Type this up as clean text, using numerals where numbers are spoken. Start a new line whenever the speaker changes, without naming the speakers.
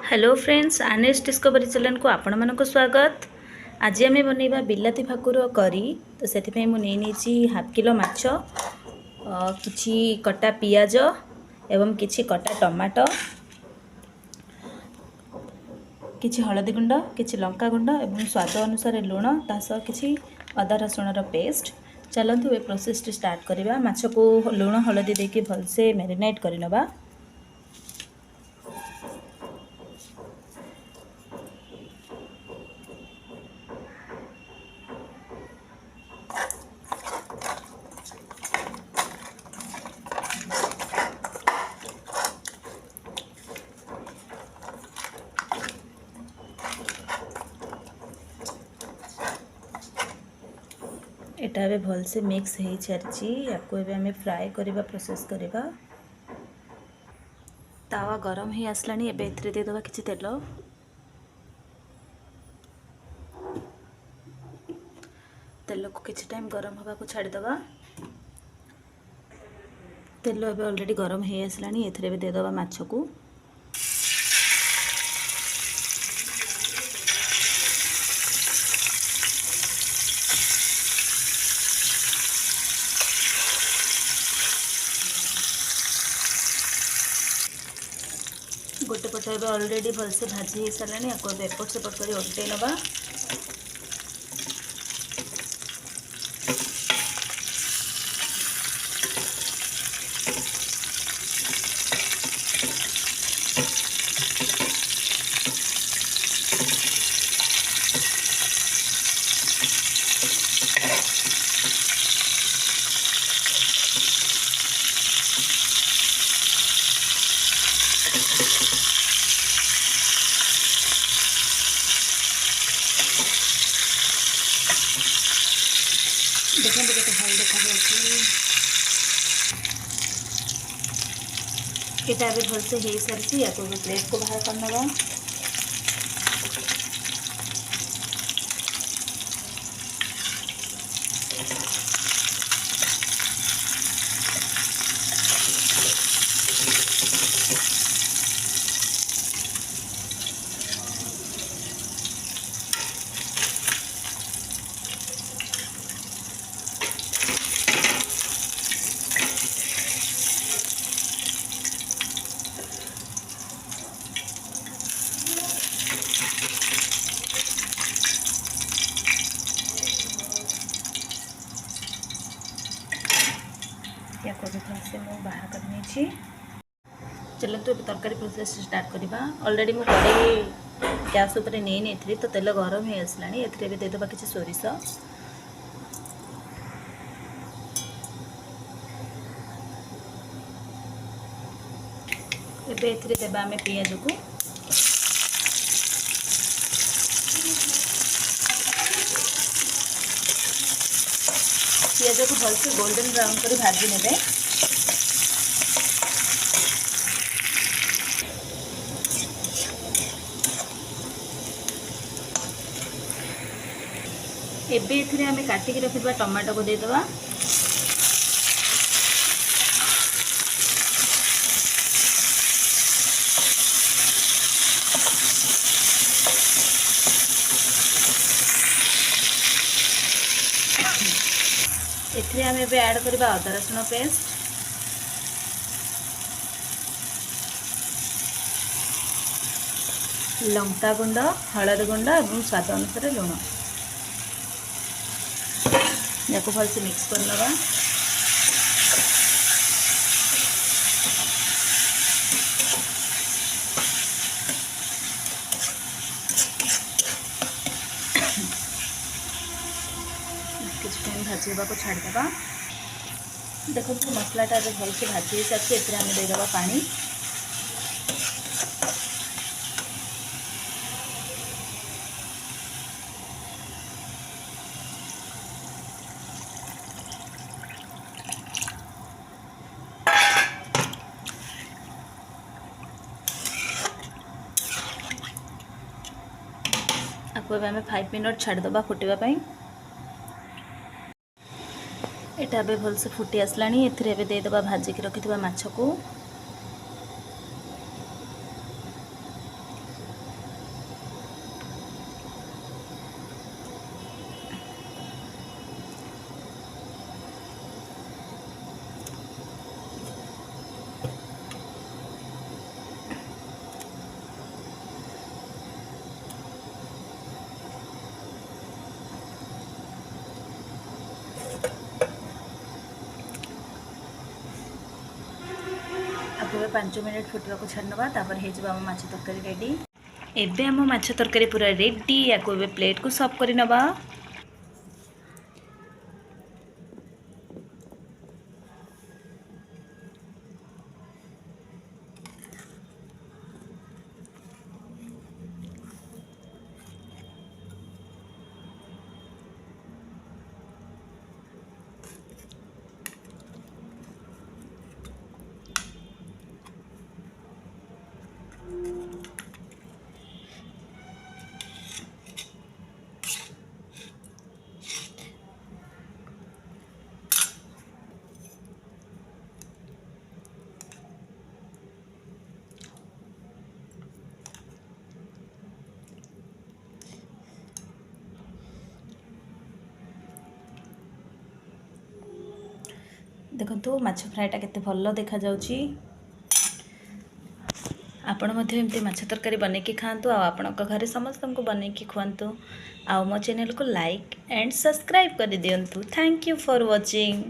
Hello friends, आनेस discovery channel को आपण मानक स्वागत। आज आम बनइबा बिलाती भाकुर करी। तो से मुझे हाफ किलो माछ, किछि कटा पियाज एवं किछि कटा टमाटो, किछि हळदी गुंड, किछि लंका गुंड एवं स्वाद अनुसार लुण, तासह किछि अदा रसुण पेस्ट। चलतु ए प्रोसेस स्टार्ट करवा। माछ को लुण हलदी देके भलसे मैरिनेट करनबा। एटा बे भल से मिक्स हो सारी या फ्राए करवा प्रोसेस करवा। तावा गरम ही आसलानी। एबे एथरे दे दवा किछि तेल। तेल को किछि टाइम गरम होगा को छाड़ी दवा। तेल एबे ऑलरेडी गरम हो आसलानी। एथरे बे दे दवा माछ को। गोटे पट ए ऑलरेडी भलसे भाजी हो सारे। आपको एपट सेपट कर उल्टे नवा। देखते केते भल देखा यहाँ भी भलसे हो सारी। या प्लेट को बाहर करनवा। या को भी से मैं बाहर कर। चलते तो तरकारी प्रोसेस स्टार्ट करवा। ऑलरेडी मु कड़े गैस ऊपर नहीं थी तो तेल गरम हो आसला। ए देदेबा किसी सोरिष, एबे एथिरे देबा आमे पियाज को। पियाज को भलसे गोल्डन ब्राउन कर भाजी नेबे। एबे एथिरे आमे काटिकी रखिबा टमाटो को देदेबा। एथिरे आमे एबे ऐड करबा अदा रसुण पेस्ट, लंका गुंड, हळदी गुंड और स्वाद अनुसार लुण। या को भलसे मिक्स करनवा। किसी टाइम भाजीवा को छाड़देवा। देखो मसलाटा भलसे भाजी सारी। एम देदेबा पानी। आपको आम 5 मिनट छाड़देबा फुटापी। एटा बे भलसे फुटी आसलानी। एथिरे बे देदेबा भाजिकी रखिथिबा माछ को। 5 मिनिट फुटवा को छाड़नवा तापर हे जबा हम माछ तरकारी रेडी। एबे हम माछ तरकारी पूरा रेडी या को एबे प्लेट को सर्व करि नबा। देखो माछ फ्राएटा केते भल देखा जाउची। आपण मध्य एमती माछ तरकारी बनेकी खातु आपणक घरे समस्त को बनेकी खुआंतु आ मो चैनल को लाइक एंड सब्सक्राइब कर दियंतु। Thank you for watching.